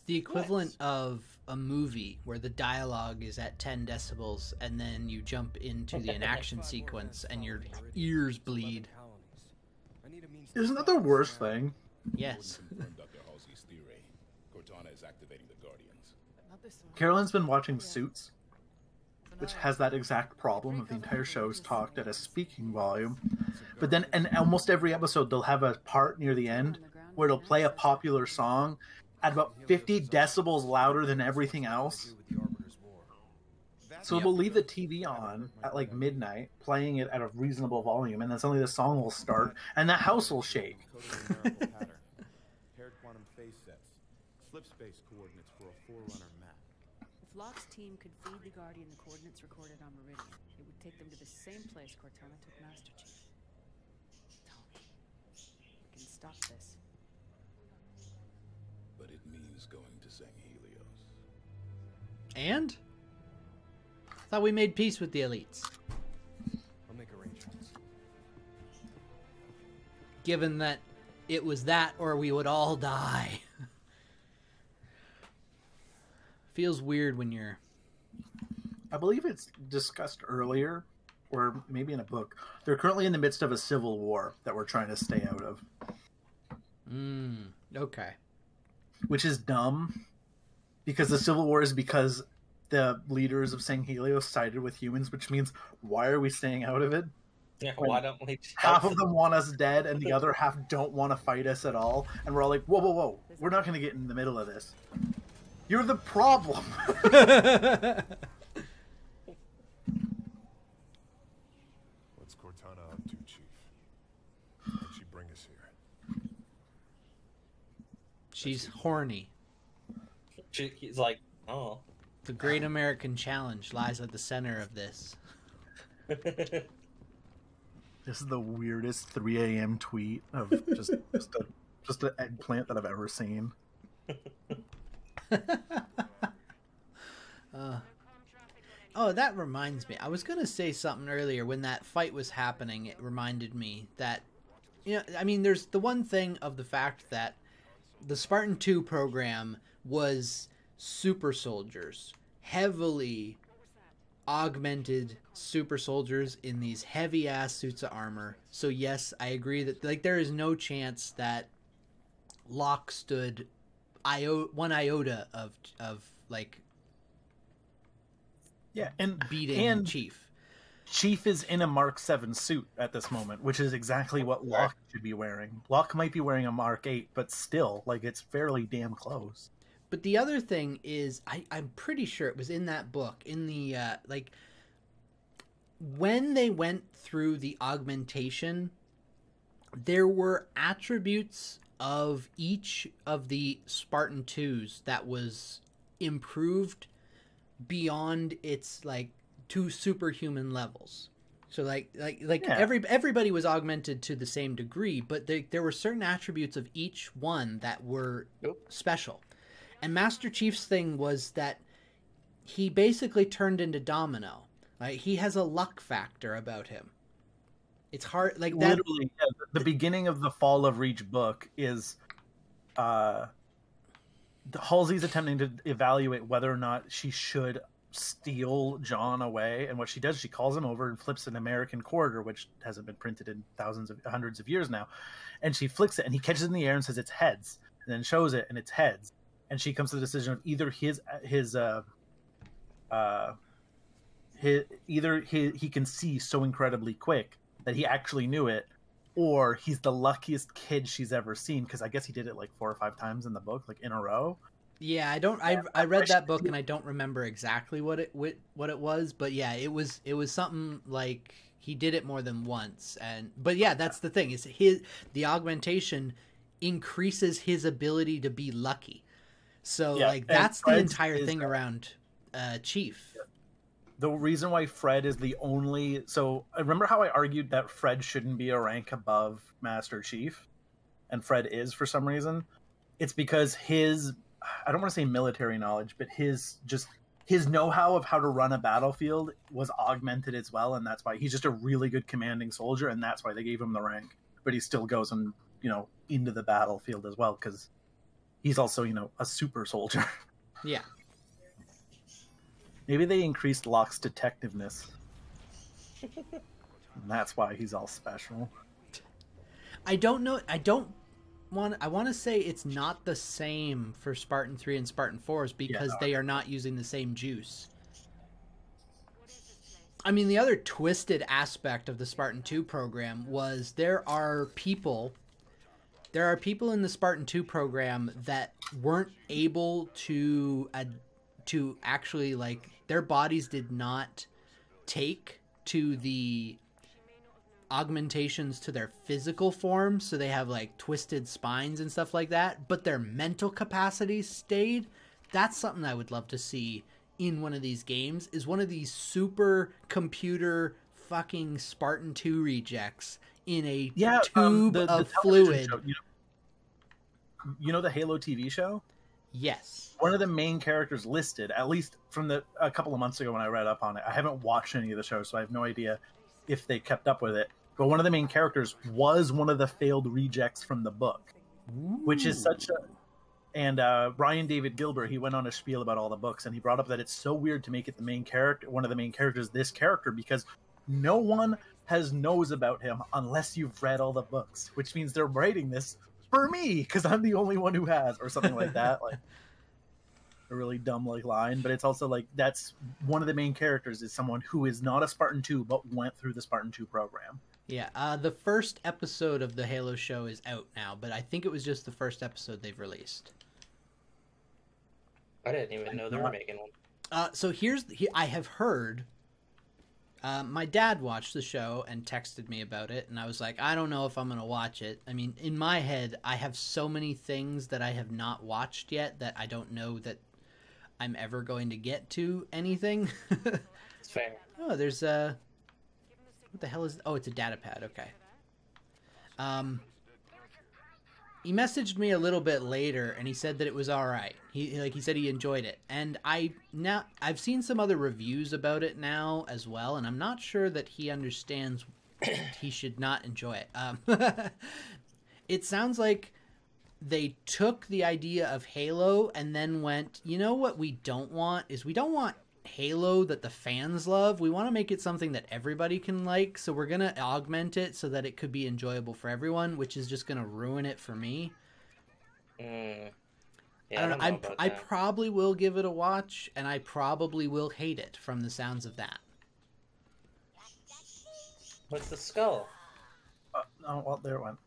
the equivalent of a movie where the dialogue is at 10 decibels and then you jump into the action sequence and your ears bleed. Isn't that the worst thing? Yes. Dr. Halsey's theory. Cortana is activating the Guardians. Carolyn's been watching Suits, which has that exact problem of the entire show is talked at a speaking volume. But then in almost every episode, they'll have a part near the end where they'll play a popular song at about 50 decibels louder than everything else. So we'll leave the TV on at like midnight, playing it at a reasonable volume, and then suddenly the song will start, and the house will shake. Paired quantum phase sets, slip space coordinates for a Forerunner map. If Locke's team could feed the Guardian the coordinates recorded on Meridian, it would take them to the same place Cortana took Master Chief. Tell me, we can stop this. But it means going to St. Helios. And? I thought we made peace with the elites. I'll make arrangements. Given that it was that or we would all die. Feels weird when you're... I believe it's discussed earlier, or maybe in a book. They're currently in the midst of a civil war that we're trying to stay out of. Okay. Which is dumb, because the civil war is because the leaders of St. Helios sided with humans, which means why are we staying out of it? Yeah, why don't we? Half of them want us dead, and the other half don't want to fight us at all. And we're all like, whoa, whoa, whoa. We're not going to get in the middle of this. You're the problem. What's Cortana up to, Chief? Why'd she bring us here? She's horny. He's like, oh. The Great American Challenge lies at the center of this. This is the weirdest 3 a.m. tweet of just an eggplant that I've ever seen. Oh, that reminds me. I was going to say something earlier when that fight was happening. It reminded me that, I mean, there's the one thing of the fact that the Spartan 2 program was super soldiers, heavily augmented super soldiers in these heavy ass suits of armor. So yes, I agree that like there is no chance that Locke stood one iota of like beating Chief. Chief is in a Mark 7 suit at this moment, which is exactly what Locke should be wearing. Locke might be wearing a Mark 8, but still, like, it's fairly damn close. But the other thing is, I'm pretty sure it was in that book, in the, when they went through the augmentation, there were attributes of each of the Spartan 2s that was improved beyond its, like, to superhuman levels. So, everybody was augmented to the same degree, but there were certain attributes of each one that were special. And Master Chief's thing was that he basically turned into Domino. He has a luck factor about him. It's hard, like that. Literally, yeah, the beginning of the Fall of Reach book is Halsey's attempting to evaluate whether or not she should steal John away. And what she does, she calls him over and flips an American quarter, which hasn't been printed in hundreds of years now. And she flicks it, and he catches it in the air and says it's heads, and then shows it, and it's heads. And she comes to the decision of either he can see so incredibly quick that he actually knew it, or he's the luckiest kid she's ever seen, because I guess he did it like 4 or 5 times in the book, like in a row. Yeah, I read that book and I don't remember exactly what it was, but yeah, it was something like he did it more than once. But yeah, that's the thing, is the augmentation increases his ability to be lucky. So that's the entire thing around Chief. The reason why Fred is the only... So, remember how I argued that Fred shouldn't be a rank above Master Chief? And Fred is, for some reason? It's because his... I don't want to say military knowledge, but his know-how of how to run a battlefield was augmented as well, and that's why he's just a really good commanding soldier, and that's why they gave him the rank. But he still goes into the battlefield as well, because he's also, a super soldier. Yeah. Maybe they increased Locke's detectiveness. And that's why he's all special. I don't know. I want to say it's not the same for Spartan 3 and Spartan 4s because they are not using the same juice. I mean, the other twisted aspect of the Spartan 2 program was there are people in the Spartan 2 program that weren't able to actually, like, their bodies did not take to the augmentations to their physical form, so they have like twisted spines and stuff like that, but their mental capacities stayed. That's something I would love to see in one of these games, is one of these super computer fucking Spartan 2 rejects in a tube of fluid. Show, you know the Halo TV show? Yes. One of the main characters listed, at least from a couple of months ago when I read up on it, I haven't watched any of the shows, so I have no idea if they kept up with it. But one of the main characters was one of the failed rejects from the book. Ooh. Which is such a... And Brian David Gilbert, he went on a spiel about all the books, and he brought up that it's so weird to make it the main character, one of the main characters, this character, because no one knows about him unless you've read all the books, which means they're writing this for me, because I'm the only one who has, or something like that. Like, a really dumb line, but it's also like that's one of the main characters is someone who is not a Spartan 2 but went through the Spartan 2 program. Yeah, the first episode of the Halo show is out now, but I think it was just the first episode they've released. I didn't even know they were making one. So I have heard. My dad watched the show and texted me about it, and I was like, I don't know if I'm going to watch it. I mean, in my head, I have so many things that I have not watched yet that I don't know that I'm ever going to get to anything. It's fair. Oh, there's what the hell is... Oh, it's a data pad. Okay. He messaged me a little bit later, and he said that it was all right. He said he enjoyed it, and I've seen some other reviews about it now as well, and I'm not sure that he understands he should not enjoy it. It sounds like they took the idea of Halo and then went, you know what we don't want is we don't want Halo that the fans love. We want to make it something that everybody can like, so we're gonna augment it so that it could be enjoyable for everyone, which is just gonna ruin it for me. Yeah, I probably will give it a watch, and I probably will hate it from the sounds of that. What's the skull? Oh, well, there it went.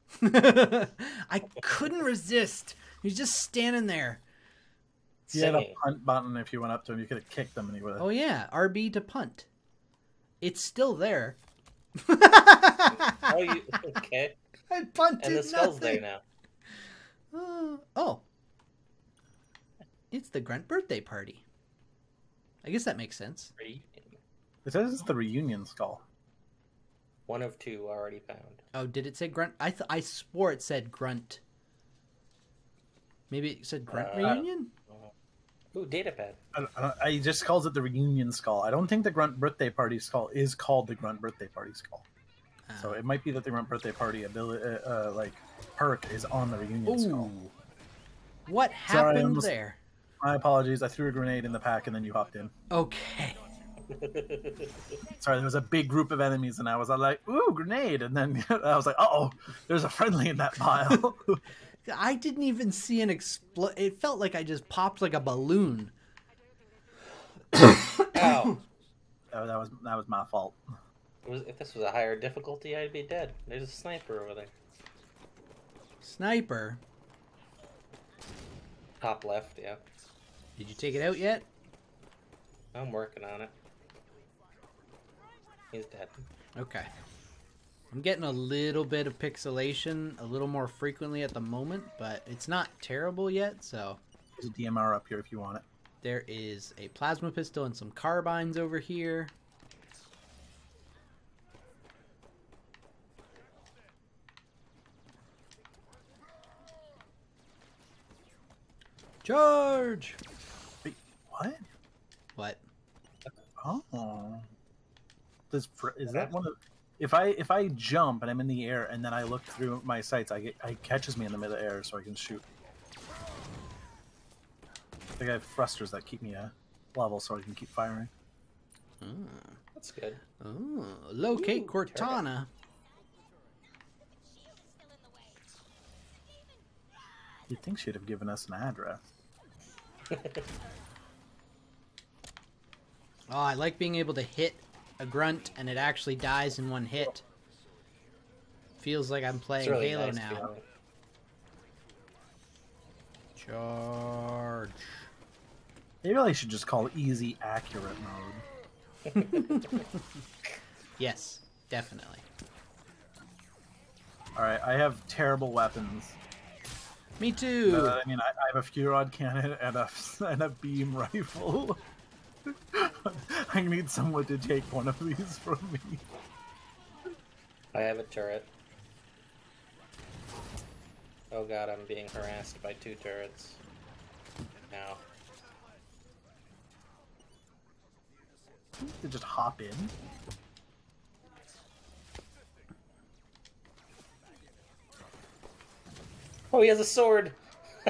I couldn't resist. He's just standing there. You had a punt button. If you went up to him, you could have kicked him and he would have... Oh yeah, RB to punt. It's still there. Okay. I punted and the skull's nothing. there now. Oh. It's the Grunt birthday party. I guess that makes sense. It says it's the reunion skull. One of two already found. Oh, did it say Grunt? I swore it said Grunt. Maybe it said Grunt reunion? Ooh, datapad. I just calls it the reunion skull. I don't think the Grunt birthday party skull is called the Grunt birthday party skull. So it might be that the Grunt birthday party ability, perk is on the reunion skull. What happened there? My apologies. I threw a grenade in the pack and then you hopped in. Okay. Sorry, there was a big group of enemies and I was like, ooh, grenade. And then I was like, uh-oh, there's a friendly in that pile. I didn't even see an explode. It felt like I just popped like a balloon. Ow. That was my fault. If this was a higher difficulty, I'd be dead. There's a sniper over there. Sniper? Top left, yeah. Did you take it out yet? I'm working on it. He's dead. Okay. I'm getting a little bit of pixelation a little more frequently at the moment, but it's not terrible yet, so... There's a DMR up here if you want it. There is a plasma pistol and some carbines over here. Charge! Wait, what? What? Oh. Is that one of... If I jump and I'm in the air and then I look through my sights, it catches me in the middle air so I can shoot. think I have thrusters that keep me level so I can keep firing. Oh, That's good. oh. Locate Ooh, Cortana. You'd think she'd have given us an address. Oh, I like being able to hit a grunt and it actually dies in one hit. Feels like I'm It's playing really Halo nice now. feeling. Charge. Maybe I should just call easy accurate mode. Yes, definitely. Alright, I have terrible weapons. Me too. I mean, I have a Furod cannon and a beam rifle. I need someone to take one of these from me. I have a turret. Oh god, I'm being harassed by 2 turrets. Now. To just hop in. Oh, he has a sword!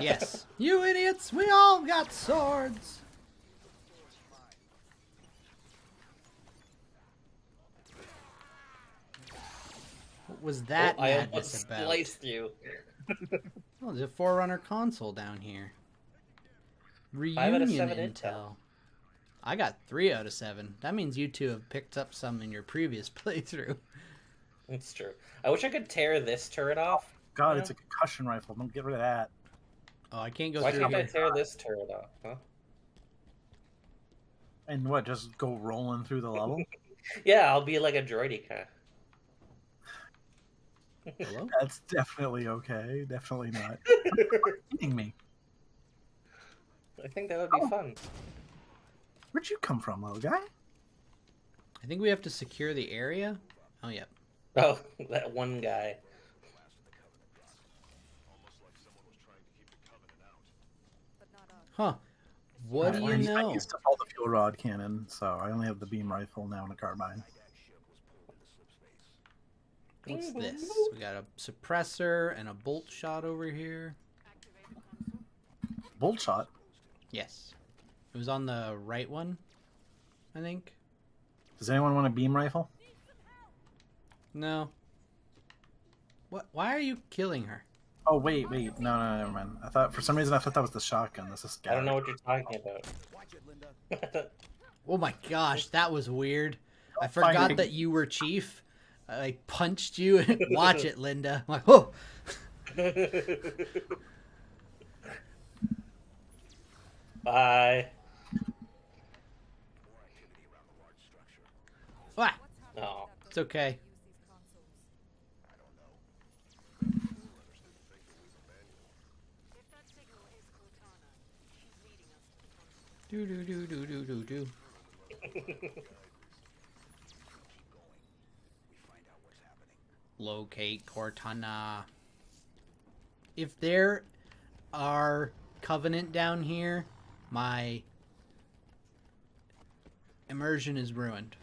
Yes. You idiots, we all got swords. What was that I madness almost about? sliced you. Oh, there's a Forerunner console down here. 5 out of Reunion 7 intel. intel. I got 3 out of 7. That means you two have picked up some in your previous playthrough. It's true. I wish I could tear this turret off. God, Yeah. it's a concussion rifle. Don't get rid of that. Oh, I can't go Why through can't I here. tear this turret off, huh? And what, just go rolling through the level? Yeah, I'll be like a droideka. Hello? That's definitely okay. Definitely not. Kidding me. I think that would be fun. Where'd you come from, little guy? I think we have to secure the area. Oh, yeah. Oh, that one guy. Huh. What do you I know? used to hold the fuel rod cannon, so I only have the beam rifle now and a carbine. What's this? We got a suppressor and a bolt shot over here. Bolt shot. Yes. It was on the right one, I think. Does anyone want a beam rifle? No. What? Why are you killing her? Oh wait. No, never mind. I thought for some reason that was the shotgun. This is I don't know what you're talking about. Oh my gosh, that was weird. I Fine. forgot that you were chief. I like, punched you. Watch it, Linda. I'm like, oh. Bye. Ah, Oh. it's okay. If that signal is Cortana, she's leading us to the console. Do do do do do do do. Locate Cortana. If there are Covenant down here, my immersion is ruined.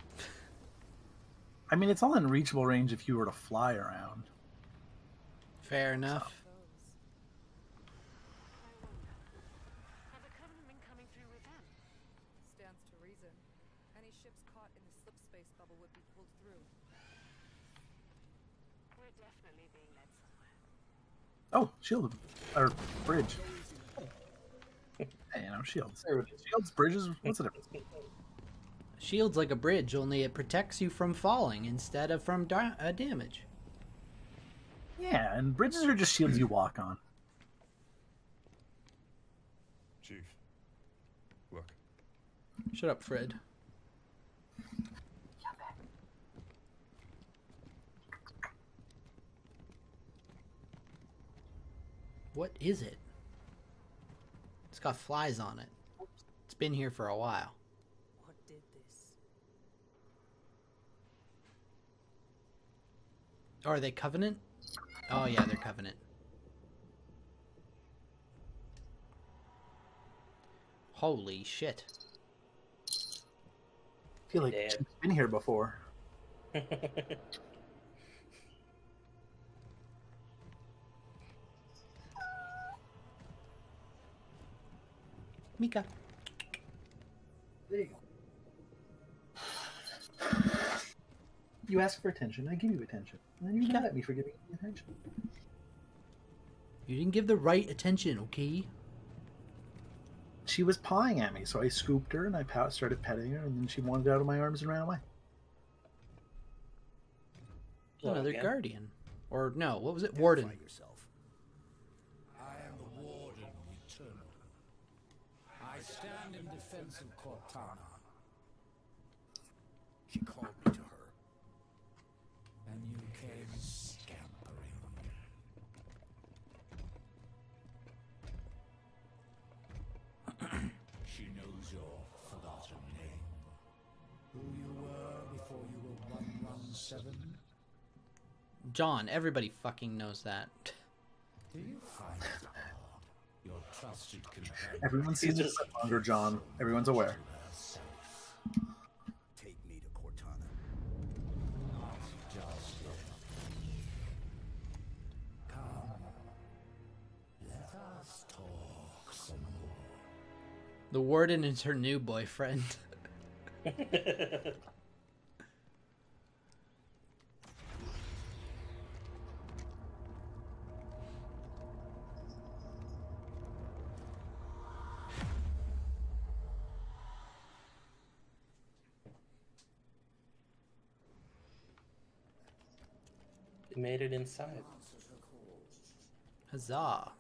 I mean, it's all in reachable range if you were to fly around. Fair enough. Have the Covenant been coming through with them? Stands to reason. Any ships caught in the slip space bubble would be pulled through. We're definitely being led somewhere. Oh, shield or bridge. Hey, you know, shields. Shields, bridges. What's the difference? Shield's like a bridge, only it protects you from falling instead of from damage. Yeah, and bridges are just shields you walk on. Chief, look. Shut up, Fred. What is it? It's got flies on it. It's been here for a while. What did this? Oh, are they Covenant? Oh yeah, they're Covenant. Holy shit. I feel like Damn. she's been here before. Mika. There you go. You ask for attention, I give you attention. And then you're mad at me for giving you attention. You didn't give the right attention, okay? She was pawing at me, so I scooped her and I started petting her, and then she wandered out of my arms and ran away. Another guardian. Or no, what was it? Warden. Yourself. I am the Warden Eternal. I stand in defense of Cortana. She called me to her. And you came scampering. She knows your forgotten name. Who you were before you were 117. John, everybody fucking knows that. Do you find it hard? Your trusted companion. Everyone's seen this longer, John. Everyone's aware. Take me to Cortana. Not just yet. Come. Let us talk some more. The warden is her new boyfriend. You made it inside. Huzzah.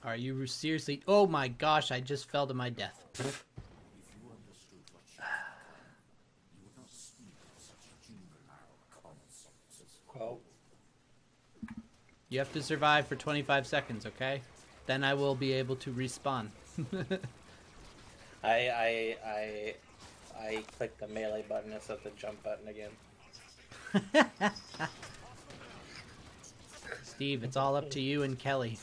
Are you seriously? Oh my gosh, I just fell to my death. Well, You have to survive for 25 seconds, okay? Then I will be able to respawn. I clicked the melee button instead of the jump button again. Steve, it's all up to you and Kelly.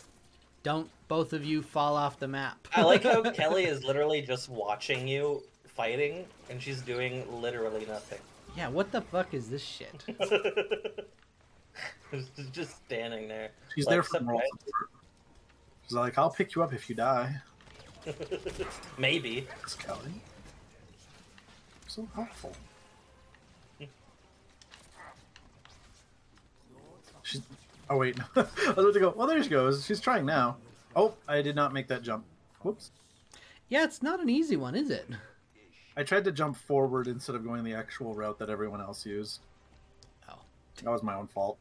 Don't both of you fall off the map. I like how Kelly is literally just watching you fighting, and she's doing literally nothing. Yeah, what the fuck is this shit? Just standing there. She's like, there for moral support. She's like, I'll pick you up if you die. Maybe. Thanks, Kelly. So helpful. She's... Oh, wait. I was about to go, well, there she goes. She's trying now. Oh, I did not make that jump. Whoops. Yeah, it's not an easy one, is it? I tried to jump forward instead of going the actual route that everyone else used. Oh. That was my own fault.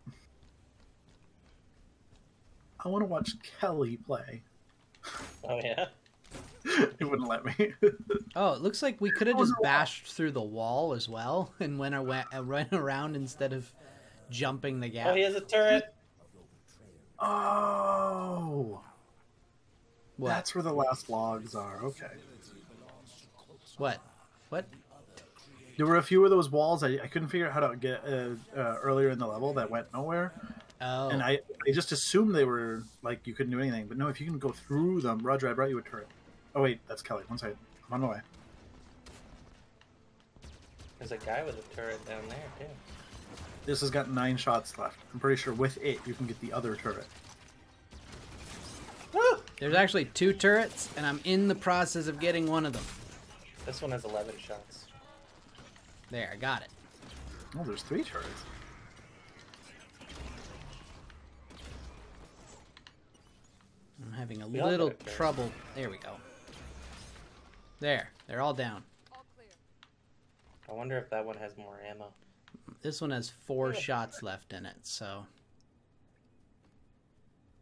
I want to watch Kelly play. Oh, yeah? It wouldn't let me. Oh, it looks like we could have just bashed through the wall as well and went around instead of jumping the gap. Oh, he has a turret. Oh! What? That's where the last logs are. Okay. What? What? There were a few of those walls I couldn't figure out how to get earlier in the level that went nowhere. Oh. And I just assumed they were, like, you couldn't do anything. But no, if you can go through them... Roger, I brought you a turret. Oh, wait, that's Kelly. One second. I'm on my way. There's a guy with a turret down there, too. This has got 9 shots left. I'm pretty sure with it, you can get the other turret. There's actually 2 turrets, and I'm in the process of getting one of them. This one has 11 shots. There, I got it. Oh, there's 3 turrets. I'm having a We all little got it, trouble. There we go. There, they're all down. All clear. I wonder if that one has more ammo. This one has 4 shots left in it, so...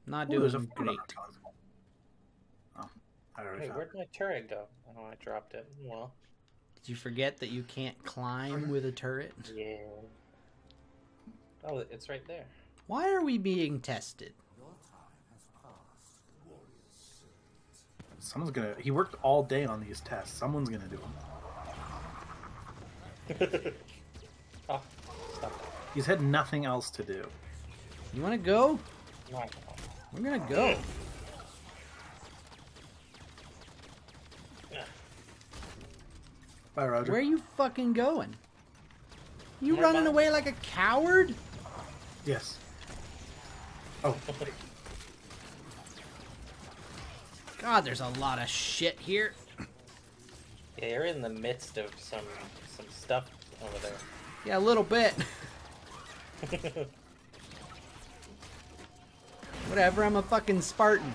Not Ooh, doing there's a great. Oh, I already Wait, found where'd my turret go? Oh, I dropped it. Well, Did you forget that you can't climb with a turret? yeah. Oh, it's right there. Why are we being tested? Someone's gonna... He worked all day on these tests. Someone's gonna do them. Oh, stop. He's had nothing else to do. You want to go? No, We're gonna go. Bye, Roger. Where are you fucking going? You Where running am I? away like a coward? Yes. Oh, God, there's a lot of shit here. Yeah, you're in the midst of some stuff over there. Yeah, a little bit. Whatever, I'm a fucking Spartan.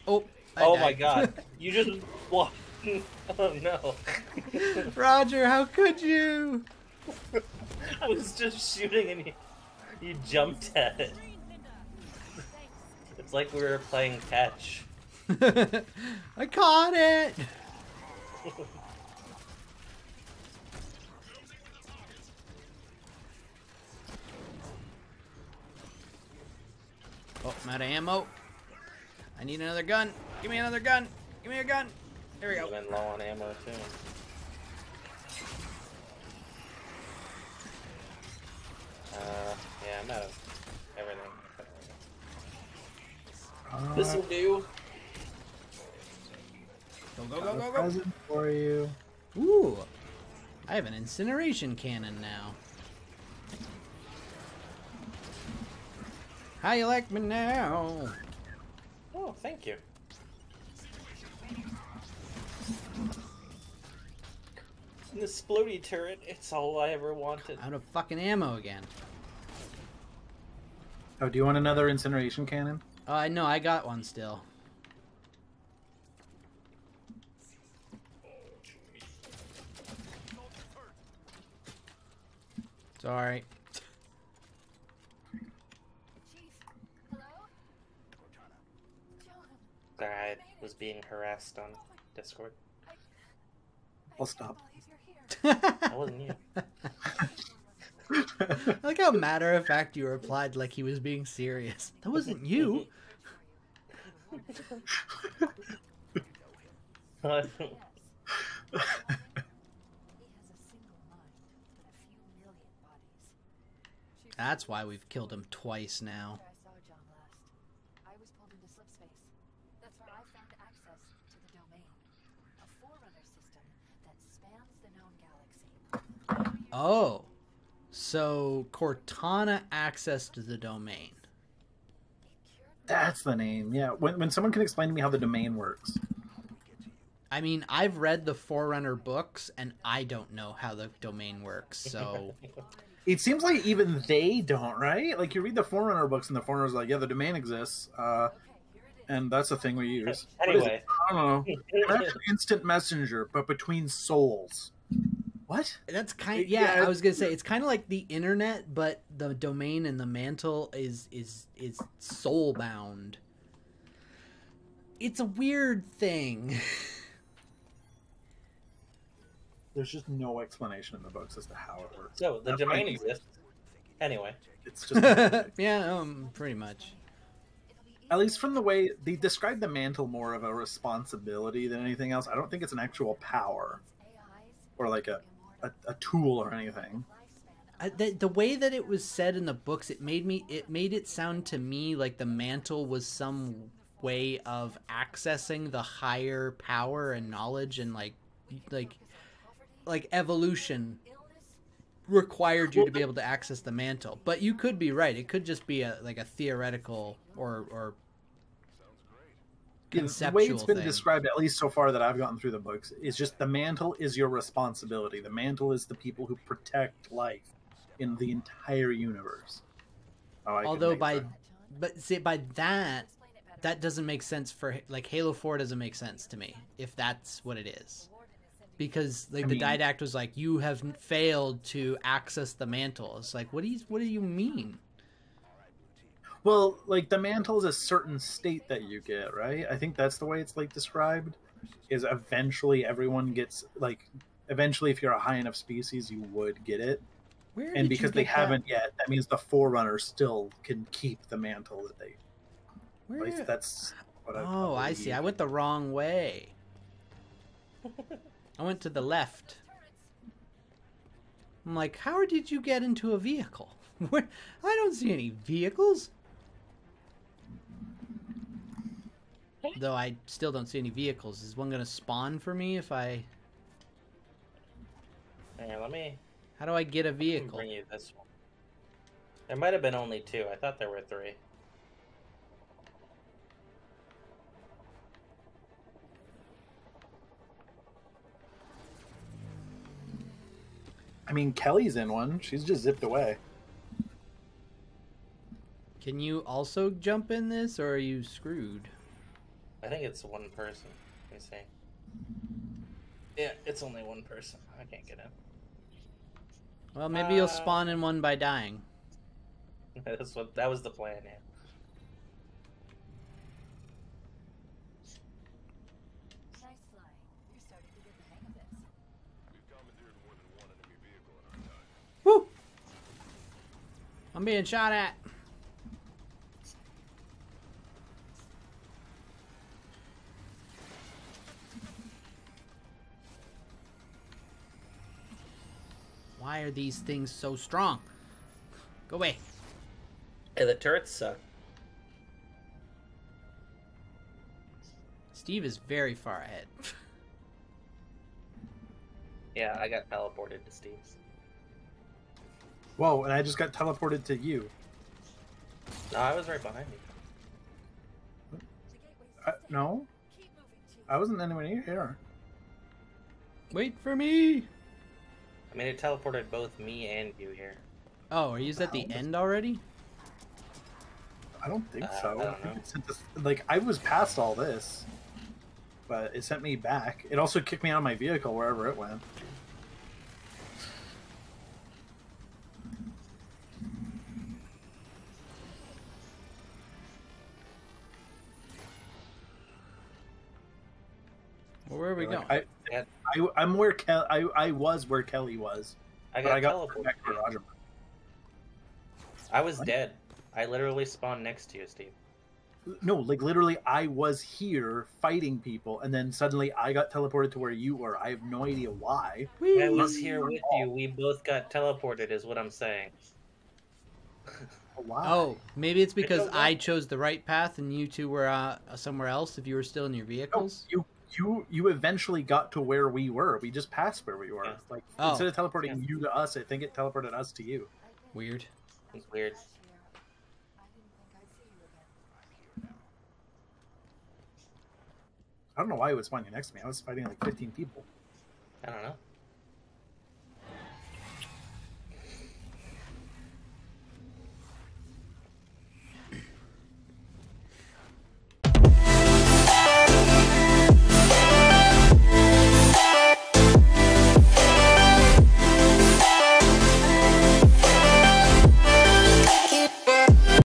Oh, Oh my died. god. You just walked. Oh no. Roger, how could you? I was just shooting and you jumped at it. It's like we were playing catch. I caught it. Oh, I'm out of ammo. I need another gun. Give me another gun. Give me a gun. There we I've go. been low on ammo too. Yeah, I'm out of everything. This'll do. Go, go, go, go, go. present for you. Ooh. I have an incineration cannon now. How you like me now? Oh, thank you. This floaty turret, it's all I ever wanted. Out of fucking ammo again. Oh, do you want another incineration cannon? I know, I got one still. Sorry. Sorry, I was being harassed on Discord. I'll stop. That wasn't you. I like how matter of fact you replied like he was being serious. That wasn't you. That's why we've killed him twice now. I saw John last. I was pulled into slipspace. That's where I found access to the domain. A forerunner system that spans the known galaxy. Oh. So Cortana accessed the domain. That's the name. Yeah. When someone can explain to me how the domain works. I mean, I've read the Forerunner books, and I don't know how the domain works, so... It seems like even they don't, right? Like, you read the Forerunner books, and the Forerunner's like, yeah, the domain exists, and that's the thing we use. What is Anyway. it? I don't know. That's an instant messenger, but between souls. What? That's kind of... Yeah. Yeah, I was gonna say, it's kind of like the internet, but the domain and the mantle is soul-bound. It's a weird thing. There's just no explanation in the books as to how it works. So, the domain exists. Anyway. It's just... Yeah, pretty much. At least from the way they describe the mantle more of a responsibility than anything else. I don't think it's an actual power or like a tool or anything. The way that it was said in the books, it made it sound to me like the mantle was some way of accessing the higher power and knowledge, and like evolution required you to be able to access the mantle. But you could be right; it could just be a theoretical or conceptual the way it's been thing. described, at least so far that I've gotten through the books, is just the mantle is your responsibility. The mantle is the people who protect life in the entire universe. Although by that doesn't make sense for, like, Halo 4 doesn't make sense to me if that's what it is. Because the Didact was like, you have failed to access the mantle. It's like, what do you mean? Well, like, the mantle is a certain state that you get, right? I think that's the way it's, like, described, is eventually everyone gets, like, eventually if you're a high enough species, you would get it. And because they haven't yet, that means the Forerunner still can keep the mantle that they... At least that's what I see. I went the wrong way. I went to the left. I'm like, how did you get into a vehicle? Where? I don't see any vehicles. Though I still don't see any vehicles. Is one going to spawn for me if I... Yeah, let me How do I get a vehicle? bring you this one. There might have been only 2. I thought there were 3. I mean, Kelly's in one. She's just zipped away. Can you also jump in this, or are you screwed? I think it's one person. Let me see. Yeah, it's only one person. I can't get in. Well, maybe you'll spawn in one by dying. That was the plan, yeah. Nice flying. You're starting to get the hang of this. We've commandeered more than one enemy vehicle in our time. Woo! I'm being shot at. Why are these things so strong? Go away. Hey, the turrets suck. Steve is very far ahead. Yeah, I got teleported to Steve's. Whoa, and I just got teleported to you. No, I was right behind you. The gateway's No, keep moving, Chief. I wasn't anywhere near here. Wait for me. I mean, it teleported both me and you here. Oh, are you at the end already? I don't think I so. don't I think know. it sent us, like, I was past all this, but it sent me back. It also kicked me out of my vehicle wherever it went. Well, where are we going? Like, I'm where I was where Kelly was, I but got I got teleported. back to Roger. I was dead. I literally spawned next to you, Steve. No, like literally, I was here fighting people, and then suddenly I got teleported to where you were. I have no idea why. I was here with you. We both got teleported, is what I'm saying. Why? Oh, maybe it's because don't know. I chose the right path and you two were somewhere else if you were still in your No, vehicles. you eventually got to where we were. We just passed where we were. Yeah. Like Oh. instead of teleporting you to us, I think it teleported us to you. Weird. It's weird. Last year, I didn't think I'd see you again. I don't know why it was spawning next to me. I was fighting like 15 people. I don't know.